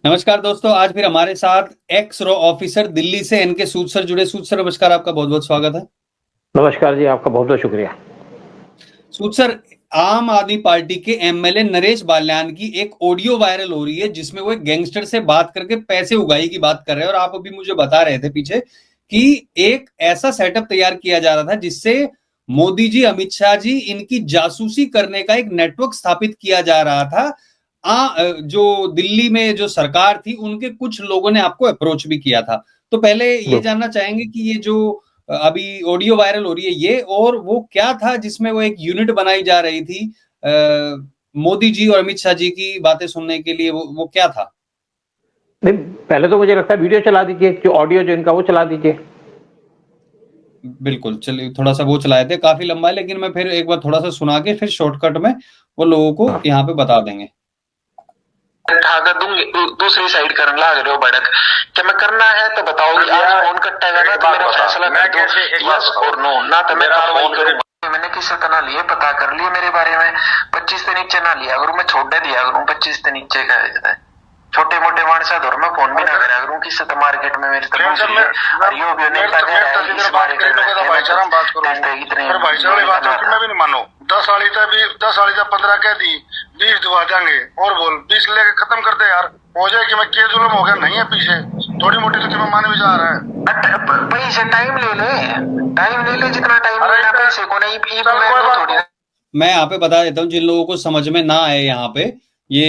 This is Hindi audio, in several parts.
नमस्कार दोस्तों, आज फिर हमारे साथ एक्स रॉ ऑफिसर दिल्ली से एनके सूद सर जुड़े। सूद सर नमस्कार, आपका बहुत बहुत स्वागत है। नमस्कार जी, आपका बहुत बहुत शुक्रिया। सूद सर, आम आदमी पार्टी के एमएलए नरेश बाल्यान की एक ऑडियो वायरल हो रही है जिसमें वो एक गैंगस्टर से बात करके पैसे उगाही की बात कर रहे हैं, और आप अभी मुझे बता रहे थे पीछे कि एक ऐसा सेटअप तैयार किया जा रहा था जिससे मोदी जी, अमित शाह जी इनकी जासूसी करने का एक नेटवर्क स्थापित किया जा रहा था। जो दिल्ली में जो सरकार थी उनके कुछ लोगों ने आपको अप्रोच भी किया था। तो पहले ये जानना चाहेंगे कि ये जो अभी ऑडियो वायरल हो रही है ये और वो क्या था जिसमें वो एक यूनिट बनाई जा रही थी मोदी जी और अमित शाह जी की बातें सुनने के लिए, वो क्या था? नहीं, पहले तो मुझे लगता है वीडियो चला दीजिए, जो ऑडियो जो इनका वो चला दीजिए। बिल्कुल, चलिए थोड़ा सा वो चलाए थे, काफी लंबा है, लेकिन मैं फिर एक बार थोड़ा सा सुना के फिर शॉर्टकट में वो लोगों को हाँ। यहाँ पे बता देंगे। दूसरी साइड करने लग रहे हो भड़क क्या मैं करना है तो बताओगी। आज फोन कटेगा ना तो मेरा फैसला कर दो, यस और नो, ना तो मैं कार्रवाई करूंगा। मैंने किसी का ना लिए पता कर लिया मेरे बारे में, 25 से नीचे ना लिया करूं, मैं छोड़ दिया करूं 25 से नीचे का। छोटे मोटे मानस धोर में फोन भी ना करा करूं किसी तो मार्केट में मेरी तरफ से हरियो भी नेता कह रहा है इस मार्केट में भाईचारा बात करो, पर भाईचारा की बात है मैं भी नहीं मानो। 10 वाली था 15 कह दी, 20 दुआ जाएंगे और बोल 20 लेके खत्म कर दे यार, हो जाए कि मैं क्या जुल्म हो गया नहीं है पीछे, थोड़ी मोटी तो मैं मान भी जा रहा है। पैसे टाइम ले ले जितना टाइम लेना पैसे को नहीं थोड़ी। मैं यहाँ पे बता देता हूँ जिन लोगों को समझ में ना आए, यहाँ पे ये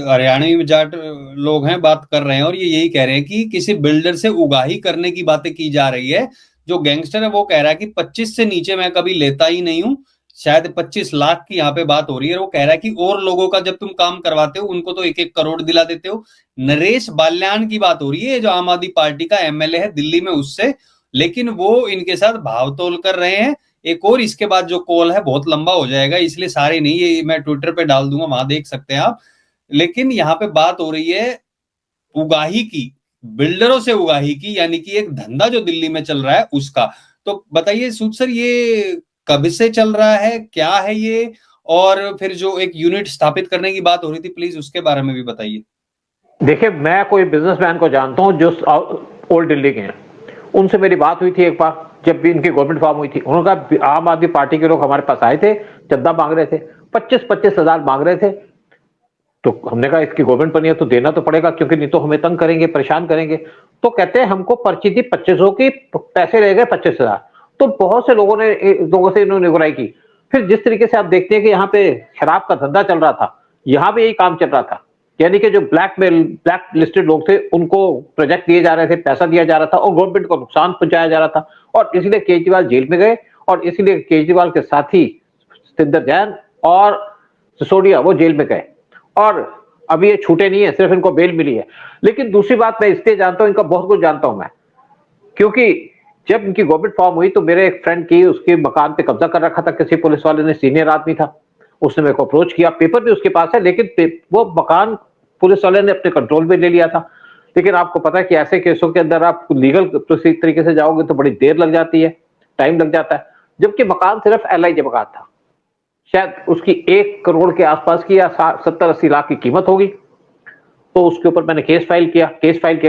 हरियाणवी जाट लोग हैं बात कर रहे हैं, और ये यही कह रहे हैं कि किसी बिल्डर से उगाही करने की बातें की जा रही है। जो गैंगस्टर है वो कह रहा है कि 25 से नीचे मैं कभी लेता ही नहीं हूँ, शायद 25 लाख की यहाँ पे बात हो रही है। वो कह रहा है कि और लोगों का जब तुम काम करवाते हो उनको तो 1-1 करोड़ दिला देते हो। नरेश बाल्यान की बात हो रही है जो आम आदमी पार्टी का एमएलए है दिल्ली में, उससे, लेकिन वो इनके साथ भावतोल कर रहे हैं। एक और इसके बाद जो कॉल है बहुत लंबा हो जाएगा, इसलिए सारे नहीं, ये मैं ट्विटर पे डाल दूंगा, वहां देख सकते हैं आप। लेकिन यहाँ पे बात हो रही है उगाही की, बिल्डरों से उगाही की, यानी कि एक धंधा जो दिल्ली में चल रहा है उसका। तो बताइए सूद सर, ये कब से चल रहा है, क्या है ये, और फिर जो एक यूनिट स्थापित करने की बात हो रही थी, प्लीज उसके बारे में भी बताइए। देखिए, मैं कोई बिजनेसमैन को जानता हूं जो ओल्ड दिल्ली के हैं, उनसे मेरी बात हुई थी एक बार जब भी इनकी गवर्नमेंट फॉर्म हुई थी। उन्होंने कहा आम आदमी पार्टी के लोग हमारे पास आए थे, चंदा मांग रहे थे, 25-25 हजार मांग रहे थे। तो हमने कहा इसकी गवर्नमेंट बनी है तो देना तो पड़ेगा, क्योंकि नहीं तो हमें तंग करेंगे, परेशान करेंगे। तो कहते हैं हमको पर्ची दी 2500 की, पैसे रह गए 25,000। तो बहुत से लोगों से इन्होंने निगरानी की। फिर जिस तरीके से आप देखते हैं कि यहाँ पे शराब का धंधा चल रहा था, यहाँ पे यही काम चल रहा था, यानी कि जो ब्लैक लिस्टेड लोग थे उनको प्रोजेक्ट दिए जा रहे थे, पैसा दिया जा रहा था और गवर्नमेंट को नुकसान पहुंचाया जा रहा था। और इसलिए केजरीवाल जेल में गए, और इसलिए केजरीवाल के साथी सिद्धार्थ जैन और सिसोदिया वो जेल में गए, और अभी ये छूटे नहीं है, सिर्फ इनको बेल मिली है। लेकिन दूसरी बात मैं इसलिए जानता हूं, इनका बहुत कुछ जानता हूं मैं, क्योंकि जब इनकी गवर्नमेंट फॉर्म हुई तो मेरे एक फ्रेंड की उसके मकान पे कब्जा कर रखा था किसी पुलिस वाले ने, सीनियर आदमी था, उसने मेरे को अप्रोच किया, पेपर भी उसके पास है, लेकिन वो मकान पुलिस वाले ने अपने कंट्रोल में ले लिया था। लेकिन आपको पता है कि ऐसे केसों के अंदर आप लीगल तरीके से जाओगे तो बड़ी देर लग जाती है, टाइम लग जाता है। जबकि मकान सिर्फ LIJ मकान था, शायद उसकी 1 करोड़ के आसपास की या 70-80 लाख की कीमत होगी। तो उसके ऊपर मैंने केस फाइल किया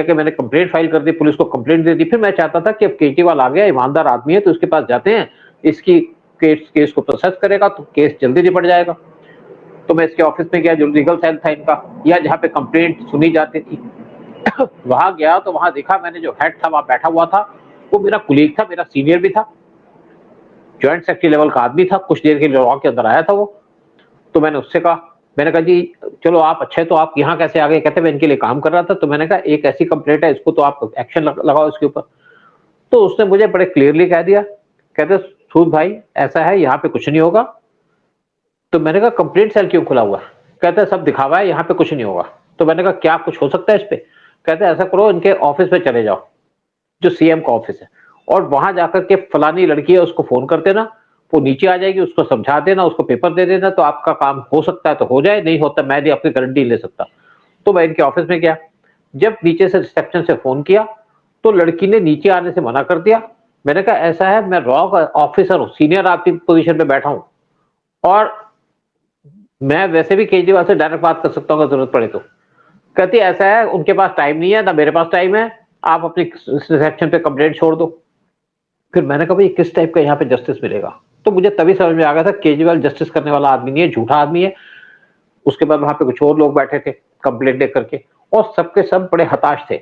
कि मैंने कंप्लेंट फाइल कर दी, पुलिस को कंप्लेंट दे दी। फिर मैं चाहता था कि अब केजरीवाल आ गया, ईमानदार आदमी है, तो उसके पास जाते हैं, इसकी केस को प्रोसेस करेगा तो केस जल्दी निपट जाएगा। तो मैं इसके ऑफिस में गया जो लीगल सेल था इनका, या जहाँ पे कंप्लेंट सुनी जाती थी वहां गया तो वहां देखा मैंने जो हेड था वहां बैठा हुआ था, वो मेरा कुलीग था, मेरा सीनियर भी था, ज्वाइंट सेक्रेटरी लेवल का आदमी था, कुछ देर के लिए लॉ के अंदर आया था वो। तो मैंने उससे कहा, मैंने कहा जी चलो आप अच्छे, तो आप यहाँ कैसे आ गए? कहते मैं इनके लिए काम कर रहा था। तो मैंने कहा एक ऐसी कंप्लेंट है, इसको तो आप एक्शन लगाओ इसके ऊपर। तो उसने मुझे बड़े क्लियरली कह दिया, कहते सूद भाई ऐसा है, यहाँ पे कुछ नहीं होगा। तो मैंने कहा कंप्लेंट सेल क्यों खुला हुआ है? कहते सब दिखावा है, यहाँ पे कुछ नहीं होगा। तो मैंने कहा क्या कुछ हो सकता है इस पे? कहते ऐसा करो, इनके ऑफिस पे चले जाओ, जो CM का ऑफिस है, और वहां जाकर के फलानी लड़की है उसको फोन कर देना, वो नीचे आ जाएगी, उसको समझा देना, उसको पेपर दे देना, तो आपका काम हो सकता है तो हो जाए, नहीं होता मैं नहीं अपनी गारंटी ले सकता। तो मैं इनके ऑफिस में गया, जब नीचे से रिसेप्शन से फोन किया तो लड़की ने नीचे आने से मना कर दिया। मैंने कहा ऐसा है, मैं रॉ ऑफिसर हूँ, सीनियर आपकी पोजीशन पे बैठा हूँ, और मैं वैसे भी केजरीवाल से डायरेक्ट बात कर सकता हूँ अगर जरूरत पड़े तो कहती ऐसा है, उनके पास टाइम नहीं है, ना मेरे पास टाइम है, आप अपनी सेक्शन पे कंप्लेंट छोड़ दो। फिर मैंने कहा भाई किस टाइप का यहाँ पे जस्टिस मिलेगा? तो मुझे तभी समझ में आ गया था केजरीवाल जस्टिस करने वाला आदमी नहीं है, झूठा आदमी है। उसके बाद वहां पे कुछ और लोग बैठे थे कंप्लेंट दे करके, और सबके सब बड़े हताश थे।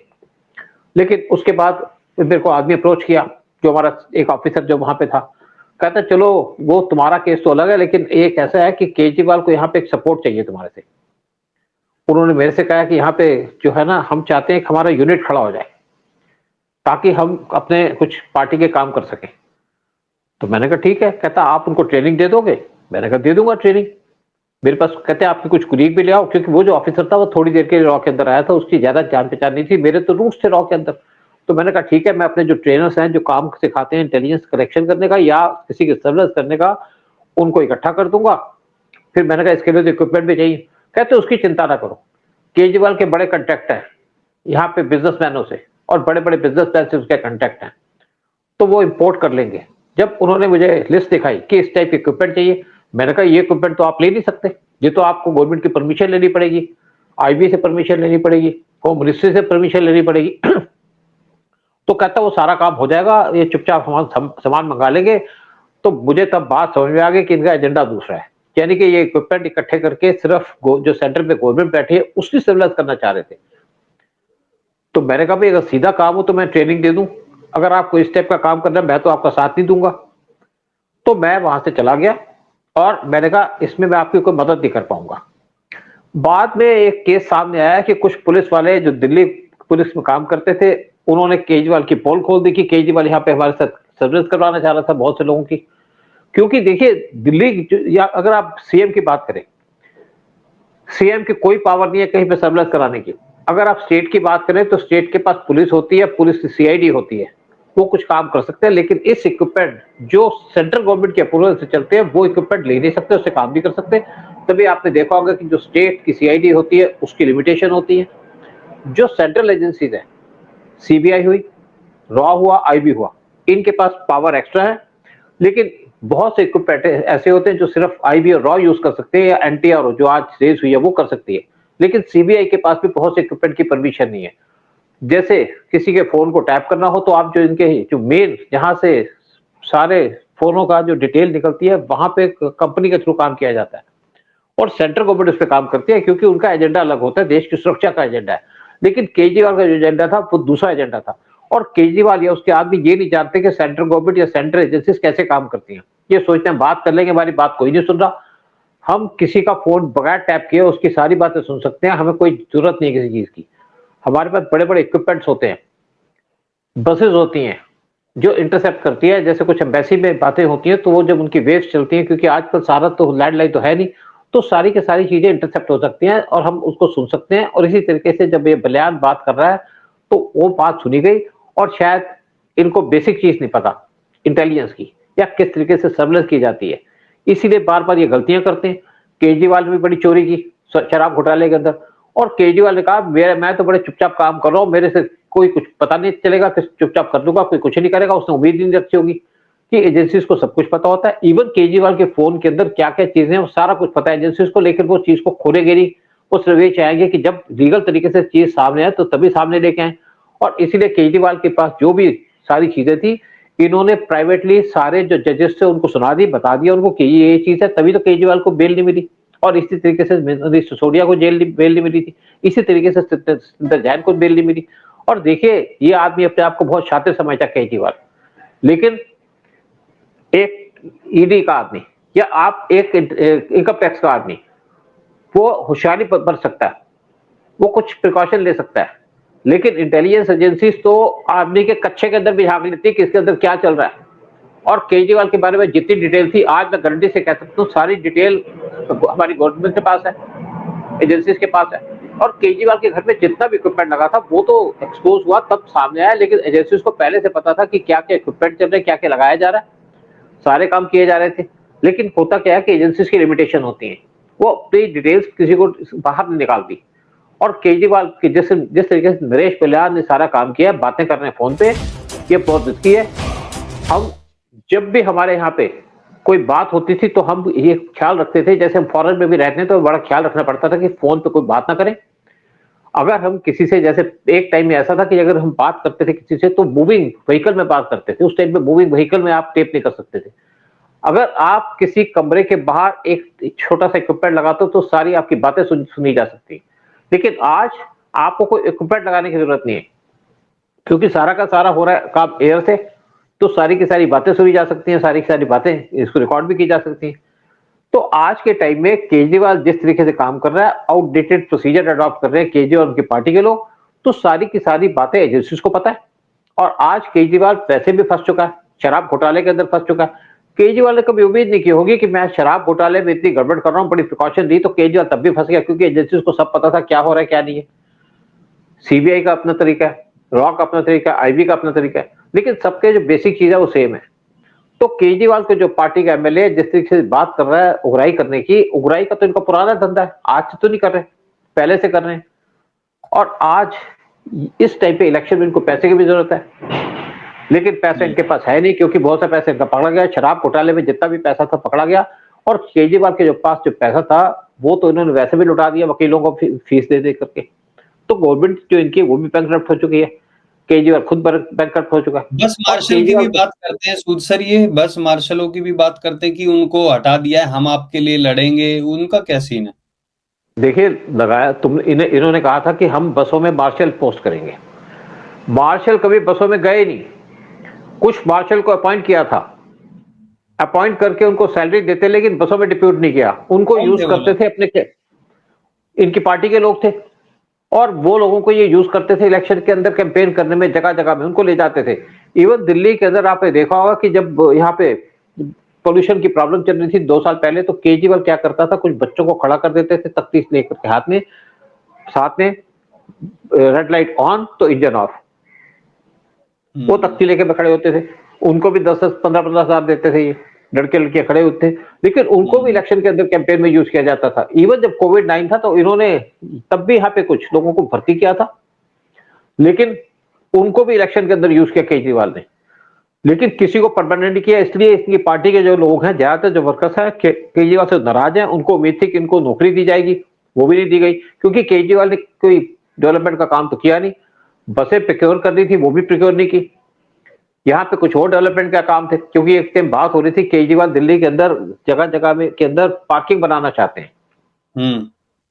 लेकिन उसके बाद मेरे को आदमी अप्रोच किया, जो हमारा एक ऑफिसर जो वहां पे था, कहता चलो वो तुम्हारा केस तो अलग है, लेकिन एक ऐसा है कि केजरीवाल को यहाँ पे एक सपोर्ट चाहिए तुम्हारे से। उन्होंने मेरे से कहा कि यहाँ पे जो है ना, हम चाहते हैं कि हमारा यूनिट खड़ा हो जाए ताकि हम अपने कुछ पार्टी के काम कर सकें। तो मैंने कहा ठीक है। कहता आप उनको ट्रेनिंग दे दोगे? मैंने कहा दे दूंगा ट्रेनिंग। मेरे पास कहते आपके कुछ कुलीग भी ले आओ, क्योंकि वो जो ऑफिसर था वो थोड़ी देर के रॉ के अंदर आया था, उसकी ज्यादा जान पहचान नहीं थी, मेरे तो रूट्स थे रॉ के अंदर। तो मैंने कहा ठीक है, मैं अपने जो ट्रेनर्स हैं जो काम सिखाते हैं इंटेलिजेंस कलेक्शन करने का या किसी के सर्विलेंस करने का, उनको इकट्ठा कर दूंगा। फिर मैंने कहा इसके लिए तो इक्विपमेंट भी चाहिए। कहते उसकी चिंता ना करो, केजरीवाल के बड़े कंटेक्ट हैं यहाँ पे बिजनेसमैनों से, और बड़े बड़े बिजनेसमैन से उसके कंटेक्ट हैं, तो वो इंपोर्ट कर लेंगे। जब उन्होंने मुझे लिस्ट दिखाई कि इस टाइप के इक्विपमेंट चाहिए, मैंने कहा ये इक्विपमेंट तो आप ले नहीं सकते, ये तो आपको गवर्नमेंट की परमिशन लेनी पड़ेगी, आईबी से परमिशन लेनी पड़ेगी, होम मिनिस्ट्री से परमिशन लेनी पड़ेगी। तो कहता वो सारा काम हो जाएगा, ये चुपचाप सामान मंगा लेंगे। तो मुझे तब बात समझ में आ गई कि इनका एजेंडा दूसरा है, यानी कि ये इक्विपमेंट इकट्ठे करके सिर्फ जो सेंटर पे गवर्नमेंट बैठी है उसकी सर्विलेंस करना चाह रहे थे। तो मैंने कहा भाई अगर सीधा काम हो तो मैं ट्रेनिंग दे दूं, अगर आपको इस टाइप का काम करना है मैं तो आपका साथ नहीं दूंगा। तो मैं वहां से चला गया और मैंने कहा इसमें मैं आपकी कोई मदद नहीं कर पाऊंगा। बाद में एक केस सामने आया कि कुछ पुलिस वाले जो दिल्ली पुलिस में काम करते थे, उन्होंने केजरीवाल की पोल खोल दी कि केजरीवाल यहाँ पे हमारे साथ सर्विस करवाना चाह रहा था बहुत से लोगों की। क्योंकि देखिए दिल्ली या अगर आप सीएम की बात करें, सीएम की कोई पावर नहीं है कहीं पे सर्विलेंस कराने की। अगर आप स्टेट की बात करें तो स्टेट के पास पुलिस होती है, पुलिस की सीआईडी होती है, वो कुछ काम कर सकते हैं। लेकिन इस इक्विपमेंट जो सेंट्रल गवर्नमेंट के अप्रूवल से चलते हैं वो इक्विपमेंट ले नहीं सकते, उससे काम नहीं कर सकते। तभी आपने देखा होगा कि जो स्टेट की सीआईडी होती है उसकी लिमिटेशन होती है। जो सेंट्रल एजेंसीज है, सीबीआई हुई, रॉ हुआ, आईबी हुआ, इनके पास पावर एक्स्ट्रा है। लेकिन बहुत से इक्विपमेंट ऐसे होते हैं जो सिर्फ आईबी और रॉ यूज कर सकते हैं, या एनटीआर जो आज रेस हुई है वो कर सकती है। लेकिन सीबीआई के पास भी बहुत से इक्विपमेंट की परमिशन नहीं है। जैसे किसी के फोन को टैप करना हो तो आप जो इनके जो मेन जहां से सारे फोनों का जो डिटेल निकलती है वहां पे कंपनी के थ्रू काम किया जाता है, और सेंट्रल गवर्नमेंट उस पर काम करती है क्योंकि उनका एजेंडा अलग होता है, देश की सुरक्षा का एजेंडा है। लेकिन केजरीवाल का जो एजेंडा था वो दूसरा एजेंडा था, और केजरीवाल या उसके आदमी ये नहीं जानते कि सेंट्रल गवर्नमेंट या सेंट्रल एजेंसीज कैसे काम करती हैं। ये सोचते हैं बात कर लेंगे, हमारी बात कोई नहीं सुन रहा। हम किसी का फोन बगैर टैप किए उसकी सारी बातें सुन सकते हैं, हमें कोई जरूरत नहीं है किसी चीज की। हमारे पास बड़े बड़े इक्विपमेंट्स होते हैं, बसेस होती हैं जो इंटरसेप्ट करती है। जैसे कुछ एम्बेसी में बातें होती हैं तो वो जब उनकी वेव्स चलती हैं, क्योंकि आजकल सारा तो लैंडलाइन तो है नहीं, तो सारी की सारी चीजें इंटरसेप्ट हो सकती हैं और हम उसको सुन सकते हैं। और इसी तरीके से जब ये बलियान बात कर रहा है तो वो बात सुनी गई, और शायद इनको बेसिक चीज नहीं पता इंटेलिजेंस की या किस तरीके से सर्विलेंस की जाती है, इसीलिए बार बार ये गलतियां करते हैं। केजरीवाल ने भी बड़ी चोरी की शराब घोटाले के अंदर, और केजरीवाल ने कहा मैं तो बड़े चुपचाप काम कर रहा हूँ, मेरे से कोई कुछ पता नहीं चलेगा, तो चुपचाप कर दूंगा, कोई कुछ नहीं करेगा। उसने उम्मीद नहीं रखी होगी कि एजेंसीज को सब कुछ पता होता है। इवन केजरीवाल के फोन के अंदर क्या क्या चीजें हैं वो सारा कुछ पता है एजेंसीज को, लेकिन वो चीज को खोलेंगे नहीं। वो सिर्फ ये चाहेंगे कि जब लीगल तरीके से चीज सामने आए तो तभी सामने लेके आए। और इसीलिए केजरीवाल के पास जो भी सारी चीजें थी, इन्होंने प्राइवेटली सारे जो जजेस थे उनको सुना दी, बता दिया उनको कि ये चीज है, तभी तो केजरीवाल को बेल नहीं मिली। और इसी तरीके से सिसोदिया को बेल नहीं मिली थी, इसी तरीके से सत्येंद्र जैन को बेल नहीं मिली। और देखिए ये आदमी अपने आप को बहुत शातिर समझता केजरीवाल, लेकिन एक ईडी का आदमी या आप एक इनकम टैक्स का आदमी, वो होशियारी बरत सकता है, वो कुछ प्रिकॉशन ले सकता है। लेकिन इंटेलिजेंस एजेंसीज तो आदमी के कच्चे के अंदर भी झांक लेती है कि इसके अंदर क्या चल रहा है। और केजरीवाल के बारे में जितनी डिटेल थी, आज मैं गारंटी से कह सकता हूँ सारी डिटेल हमारी गवर्नमेंट के पास है, एजेंसीज के पास है। और केजरीवाल के घर में जितना भी इक्विपमेंट लगा था वो तो एक्सपोज हुआ तब सामने आया, लेकिन एजेंसीज को पहले से पता था कि क्या क्या इक्विपमेंट चल रहे हैं, क्या क्या लगाया जा रहा है, सारे काम किए जा रहे थे। लेकिन होता क्या है कि एजेंसीज की लिमिटेशन होती है, वो अपनी डिटेल्स किसी को बाहर नहीं निकालती। और केजरीवाल के जिस तरीके से नरेश बलियान ने सारा काम किया, बातें कर रहे हैं फोन पे, ये बहुत रिस्की है। हम जब भी हमारे यहाँ पे कोई बात होती थी तो हम ये ख्याल रखते थे, जैसे हम फॉरेन में भी रहते हैं तो बड़ा ख्याल रखना पड़ता था कि फोन पे कोई बात ना करें। अगर हम किसी से, जैसे एक टाइम में ऐसा था कि अगर हम बात करते थे किसी से तो मूविंग व्हीकल में बात करते थे, उस टाइम में मूविंग व्हीकल में आप टेप नहीं कर सकते थे। अगर आप किसी कमरे के बाहर एक छोटा सा इक्विपमेंट लगाते हो तो सारी आपकी बातें सुनी जा सकती। लेकिन आज आपको कोई इक्विपमेंट लगाने की जरूरत नहीं है, क्योंकि सारा का सारा हो रहा है काम एयर से, तो सारी की सारी बातें सुनी जा सकती हैं, सारी की सारी बातें इसको रिकॉर्ड भी की जा सकती हैं। तो आज के टाइम में केजरीवाल जिस तरीके से काम कर रहा है, आउटडेटेड प्रोसीजर अडॉप्ट कर रहे हैं केजरीवाल उनकी पार्टी के लोग, तो सारी की सारी बातें एजेंसीज को पता है। और आज केजरीवाल वैसे भी फंस चुका है, शराब घोटाले के अंदर फंस चुका है। केजरीवाल ने कभी उम्मीद नहीं की होगी कि मैं शराब घोटाले में इतनी गड़बड़ कर रहा हूं, बड़ी प्रिकॉशन दी, तो केजरीवाल तब भी फंस गया, क्योंकि एजेंसीज को सब पता था क्या हो रहा है क्या नहीं है। सीबीआई का अपना तरीका है, रॉ का अपना तरीका है, आईबी का अपना तरीका है, लेकिन सबके जो बेसिक चीज है वो सेम है। तो केजरीवाल को जो पार्टी का एमएलए जिस तरीके से बात कर रहा है उगराही करने की, उगराही का तो इनका पुराना धंधा है, आज से तो नहीं कर रहे, पहले से कर रहे हैं। और आज इस टाइम पे इलेक्शन में इनको पैसे की भी जरूरत है, लेकिन पैसा इनके पास है नहीं, क्योंकि बहुत सा पैसा इनका पकड़ा गया। शराब घोटाले में जितना भी पैसा था पकड़ा गया, और केजरीवाल के जो पास जो पैसा था वो तो इन्होंने वैसे भी लुटा दिया वकीलों को फीस दे दे करके। तो गवर्नमेंट जो इनकी वो भी बैंकरप्ट हो चुकी है, केजरीवाल खुद बैंकरप्ट हो चुका है। बस मार्शल की भी बात करते हैं सूद सर, ये बस मार्शलों की भी बात करते हैं कि उनको हटा दिया है, हम आपके लिए लड़ेंगे, उनका क्या सीन है? देखिए, लगाया इन्होंने कहा था कि हम बसों में मार्शल पोस्ट करेंगे। मार्शल कभी बसों में गए नहीं। कुछ मार्शल को अपॉइंट किया था, अपॉइंट करके उनको सैलरी देते, लेकिन बसों में डिप्यूट नहीं किया। उनको यूज करते थे अपने के, इनकी पार्टी के लोग थे, और वो लोगों को ये यूज करते थे इलेक्शन के अंदर कैंपेन करने में, जगह जगह में उनको ले जाते थे। इवन दिल्ली के अंदर आपने देखा होगा कि जब यहाँ पे पोल्यूशन की प्रॉब्लम चल रही थी 2 साल पहले, तो केजरीवाल क्या करता था, कुछ बच्चों को खड़ा कर देते थे तख्ती लेकर के हाथ में, साथ में रेड लाइट ऑन तो इंजन ऑफ, वो तख्ती लेके खड़े होते थे। उनको भी 10-10, 15-15 हजार देते थे, ये लड़के लड़कियां खड़े होते थे, लेकिन उनको भी इलेक्शन के अंदर कैंपेन में यूज किया जाता था। इवन जब कोविड-9 था तो इन्होंने तब भी यहाँ पे कुछ लोगों को भर्ती किया था, लेकिन उनको भी इलेक्शन के अंदर यूज किया केजरीवाल ने, लेकिन किसी को परमानेंट किया। इसलिए इसकी पार्टी के जो लोग हैं, ज्यादातर जो वर्कर्स हैं केजरीवाल से नाराज हैं। उनको उम्मीद थी कि इनको नौकरी दी जाएगी, वो भी नहीं दी गई, क्योंकि केजरीवाल ने कोई डेवलपमेंट का काम तो किया नहीं। बसें प्रिक्योर करनी थी, वो भी प्रिक्योर नहीं की। यहाँ पे कुछ और डेवलपमेंट का काम थे, क्योंकि एक टाइम बात हो रही थी केजरीवाल दिल्ली के अंदर जगह जगह में के अंदर पार्किंग बनाना चाहते हैं।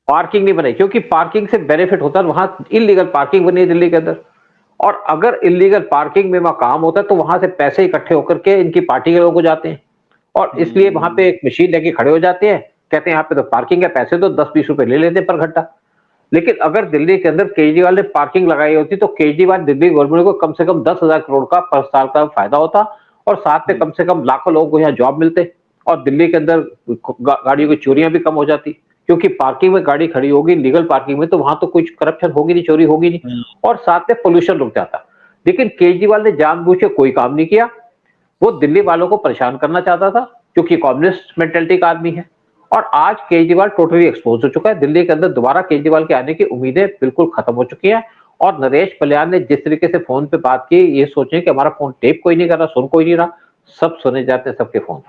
पार्किंग नहीं बनाई, क्योंकि पार्किंग से बेनिफिट होता है, वहां इलीगल पार्किंग बनी है दिल्ली के अंदर, और अगर इलीगल पार्किंग में वहां काम होता है तो वहां से पैसे इकट्ठे होकर के इनकी पार्टी के लोग हो जाते हैं, और इसलिए वहां पे एक मशीन लेके खड़े हो जाते हैं, कहते हैं यहाँ पे तो पार्किंग है, पैसे तो 10-20 रुपए ले लेते हैं पर घंटा। लेकिन अगर दिल्ली के अंदर केजरीवाल ने पार्किंग लगाई होती तो केजरीवाल दिल्ली गवर्नमेंट को कम से कम 10,000 करोड़ का पर साल का फायदा होता, और साथ में कम से कम लाखों लोगों को यहाँ जॉब मिलते, और दिल्ली के अंदर गाड़ियों की चोरियां भी कम हो जाती, क्योंकि पार्किंग में गाड़ी खड़ी होगी लीगल पार्किंग में, तो वहां तो कुछ करप्शन होगी नहीं, चोरी होगी नहीं, और साथ में पोल्यूशन रुक जाता। लेकिन केजरीवाल ने जानबूझ के कोई काम नहीं किया, वो दिल्ली वालों को परेशान करना चाहता था, क्योंकि कम्युनिस्ट मेंटेलिटी का आदमी है। और आज केजरीवाल टोटली एक्सपोज हो चुका है। दिल्ली के अंदर दोबारा केजरीवाल के आने की उम्मीदें बिल्कुल खत्म हो चुकी है। और नरेश बलियान ने जिस तरीके से फोन पे बात की, ये सोचें कि हमारा फोन टेप कोई नहीं कर रहा, सुन कोई नहीं रहा, सब सुने जाते हैं सबके फोन।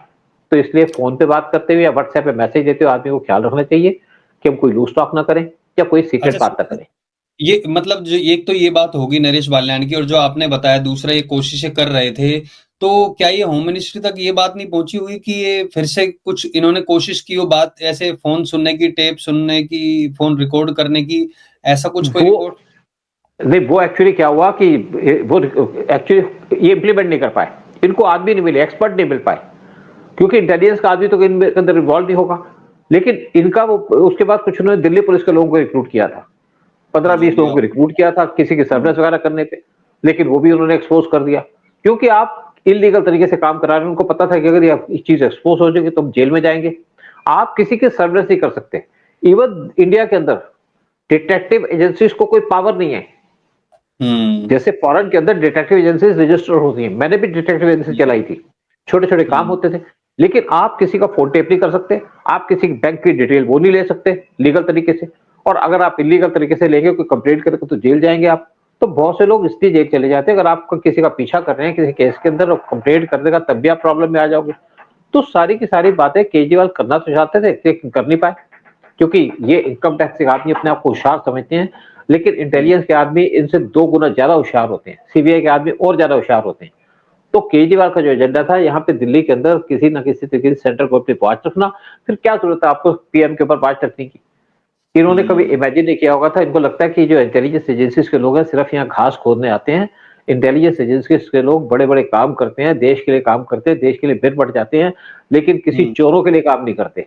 तो इसलिए फोन पे बात करते हुए या व्हाट्सएप पे मैसेज देते हुए आदमी को ख्याल रखना चाहिए कि हम कोई लूज टॉक ना करें या कोई सीक्रेट बात ना करें। ये मतलब जो एक तो ये बात होगी नरेश बाल्यान की, और जो आपने बताया दूसरा ये कोशिशें कर रहे थे, तो क्या ये होम मिनिस्ट्री तक ये बात नहीं पहुंची हुई कि ये फिर से कुछ इन्होंने कोशिश की हो बात, ऐसे फोन सुनने की, टेप सुनने की, फोन रिकॉर्ड करने की, ऐसा कुछ कोई रिपोर्ट? नहीं, वो एक्चुअली क्या हुआ कि वो एक्चुअली ये इम्प्लीमेंट नहीं कर पाए, इनको आदमी नहीं मिले, एक्सपर्ट नहीं मिल पाए, क्योंकि इंटेलिजेंस का आदमी तो इनके अंदर इन्वॉल्व नहीं होगा। लेकिन इनका वो उसके बाद कुछ उन्होंने दिल्ली पुलिस के लोगों को रिक्रूट किया था, 15-20 लोगों को रिक्रूट किया था किसी की सर्विस वगैरह करने पे, लेकिन वो भी उन्होंने एक्सपोज कर दिया, क्योंकि आप इलीगल तरीके से काम करा रहे हैं। उनको पता था कि अगर ये चीज एक्सपोज हो जाएगी तो हम जेल में जाएंगे। आप किसी की सर्विस नहीं कर सकते। इवन इंडिया के अंदर डिटेक्टिव एजेंसीज को कोई पावर नहीं है, जैसे फॉरेन के अंदर डिटेक्टिव एजेंसीज रजिस्टर होती हैं। मैंने भी डिटेक्टिव एजेंसी चलाई थी, छोटे छोटे काम होते थे, लेकिन आप किसी का फोन टेप नहीं कर सकते, आप किसी बैंक की डिटेल वो नहीं ले सकते लीगल तरीके से, और अगर आप इलीगल तरीके से लेंगे, कोई कंप्लेंट करेगा तो जेल जाएंगे आप। तो बहुत से लोग इसलिए जेल चले जाते हैं। अगर आप किसी का पीछा कर रहे हैं किसी केस के अंदर, कंप्लेंट कर देगा तब भी आप प्रॉब्लम में आ जाओगे। तो सारी की सारी बातें केजरीवाल करना तो चाहते थे, लेकिन कर नहीं पाए, क्योंकि ये इनकम टैक्स के आदमी अपने आप को होशियार समझते हैं। लेकिन इंटेलिजेंस के आदमी इनसे 2 गुना ज्यादा होशियार होते हैं, सीबीआई के आदमी और ज्यादा होशियार होते हैं। तो केजरीवाल का जो एजेंडा था यहाँ पे दिल्ली के अंदर किसी ना किसी तरीके से सेंटर को अपनी वॉच रखना, फिर क्या जरूरत है आपको पीएम के ऊपर वॉच रखने की। इन्होंने कभी इमेजिन नहीं किया होगा था। इनको लगता है कि जो इंटेलिजेंस एजेंसीज के लोग हैं सिर्फ यहाँ घास खोदने आते हैं। इंटेलिजेंस एजेंसीज के लोग बड़े बड़े काम करते हैं, देश के लिए काम करते हैं, देश के लिए बिन बढ़ जाते हैं, लेकिन किसी चोरों के लिए काम नहीं करते।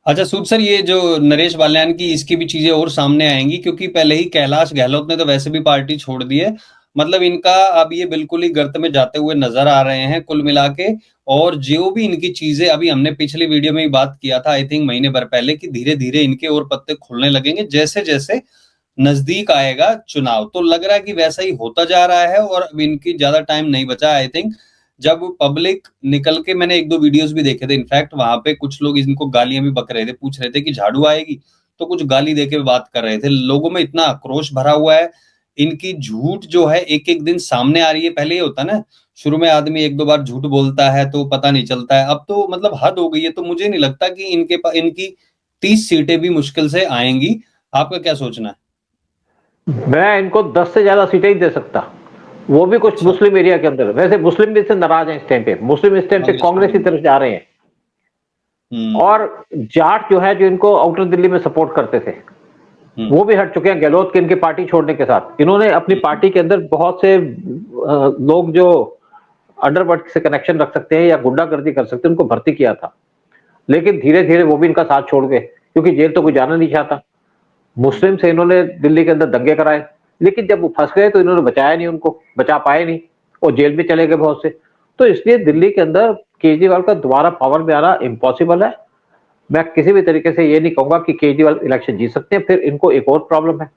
अच्छा सूप सर, ये जो नरेश बाल्यान की इसकी भी चीजें और सामने आएंगी, क्योंकि पहले ही कैलाश गहलोत ने तो वैसे भी पार्टी छोड़ दी है। मतलब इनका अब ये बिल्कुल ही गर्त में जाते हुए नजर आ रहे हैं कुल मिला के। और जो भी इनकी चीजें, अभी हमने पिछली वीडियो में ही बात किया था, आई थिंक महीने भर पहले, कि धीरे धीरे इनके और पत्ते खुलने लगेंगे जैसे जैसे नजदीक आएगा चुनाव। तो लग रहा है कि वैसा ही होता जा रहा है और अब इनकी ज्यादा टाइम नहीं बचा। आई थिंक जब पब्लिक निकल के, मैंने 1-2 वीडियोस भी देखे थे, इनफैक्ट वहां पे कुछ लोग इनको गालियां भी बक रहे थे, पूछ रहे थे कि झाड़ू आएगी, तो कुछ गाली देके बात कर रहे थे। लोगों में इतना आक्रोश भरा हुआ है, इनकी झूठ जो है एक एक दिन सामने आ रही है। पहले ये होता ना, शुरू में आदमी 1-2 बार झूठ बोलता है तो पता नहीं चलता है, अब तो मतलब हद हो गई है। तो मुझे नहीं लगता कि इनकी 30 सीटें भी मुश्किल से आएंगी। आपका क्या सोचना है? मैं इनको 10 से ज्यादा सीटें ही दे सकता, वो भी कुछ मुस्लिम एरिया के अंदर। वैसे मुस्लिम भी इससे नाराज हैं इस टाइम पे, मुस्लिम इस टाइम पे कांग्रेस की तरफ जा रहे हैं। और जाट जो है, जो इनको आउटर दिल्ली में सपोर्ट करते थे, वो भी हट चुके हैं गहलोत के इनकी पार्टी छोड़ने के साथ। इन्होंने अपनी पार्टी के अंदर बहुत से लोग जो अंडरवर्ल्ड से कनेक्शन रख सकते हैं या गुंडागर्दी कर सकते हैं, उनको भर्ती किया था, लेकिन धीरे धीरे वो भी इनका साथ छोड़ गए, क्योंकि जेल तो कोई जाना नहीं चाहता। मुस्लिम से इन्होंने दिल्ली के अंदर दंगे कराए, लेकिन जब वो फंस गए तो इन्होंने बचाया नहीं, उनको बचा पाए नहीं, और जेल में चले गए बहुत से। तो इसलिए दिल्ली के अंदर केजरीवाल का दोबारा पावर में आना इम्पॉसिबल है। मैं किसी भी तरीके से ये नहीं कहूंगा कि केजरीवाल इलेक्शन जीत सकते हैं। फिर इनको एक और प्रॉब्लम है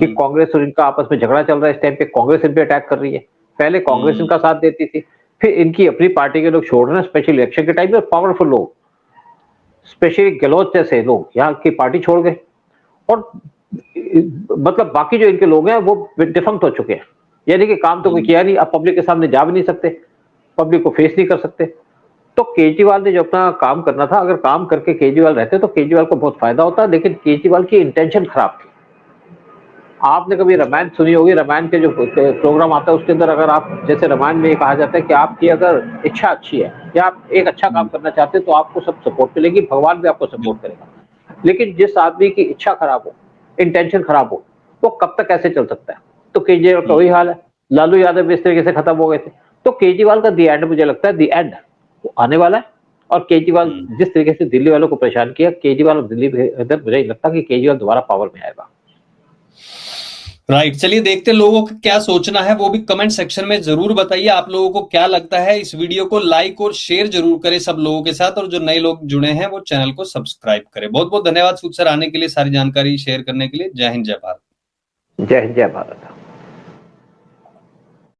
कि कांग्रेस और इनका आपस में झगड़ा चल रहा है इस टाइम पे। कांग्रेस इन पे अटैक कर रही है, पहले कांग्रेस इनका साथ देती थी, फिर इनकी अपनी पार्टी के लोग छोड़ रहे हैं, स्पेशल इलेक्शन के टाइम में पावरफुल लोग, स्पेशली गहलोत जैसे लोग यहाँ की पार्टी छोड़ गए। और मतलब बाकी जो इनके लोग हैं वो डिफंक्ट हो चुके हैं, यानी कि काम तो कोई किया नहीं, अब पब्लिक के सामने जा भी नहीं सकते, पब्लिक को फेस नहीं कर सकते। तो केजरीवाल ने जो अपना काम करना था, अगर काम करके केजरीवाल रहते तो केजरीवाल को बहुत फायदा होता, लेकिन केजरीवाल की इंटेंशन खराब थी। आपने कभी रामायण सुनी होगी, रामायण के जो प्रोग्राम आता है उसके अंदर अगर आप, जैसे रामायण में ये कहा जाता है कि आपकी अगर इच्छा अच्छी है या आप एक अच्छा काम करना चाहते हैं तो आपको सब सपोर्ट मिलेगी, भगवान भी आपको सपोर्ट करेगा। लेकिन जिस आदमी की इच्छा खराब हो, इंटेंशन खराब हो, वो कब तक ऐसे चल सकता है। तो केजरीवाल का वही हाल है, लालू यादव भी इस तरीके से खत्म हो गए थे। तो केजरीवाल का दी एंड, मुझे लगता है दी एंड आने वाला है। और केजरीवाल जिस तरीके से दिल्ली वालों को परेशान किया, केजरीवाल और दिल्ली के अंदर मुझे लगता है कि केजरीवाल दोबारा पावर में आएगा। राइट, चलिए देखते लोगों को क्या सोचना है, वो भी कमेंट सेक्शन में जरूर बताइए। आप लोगों को क्या लगता है। इस वीडियो को लाइक और शेयर जरूर करें सब लोगों के साथ, और जो नए लोग जुड़े हैं वो चैनल को सब्सक्राइब करें। बहुत बहुत धन्यवाद सूद सर आने के लिए, सारी जानकारी शेयर करने के लिए। जय हिंद, जय भारत। जय हिंद, जय भारत।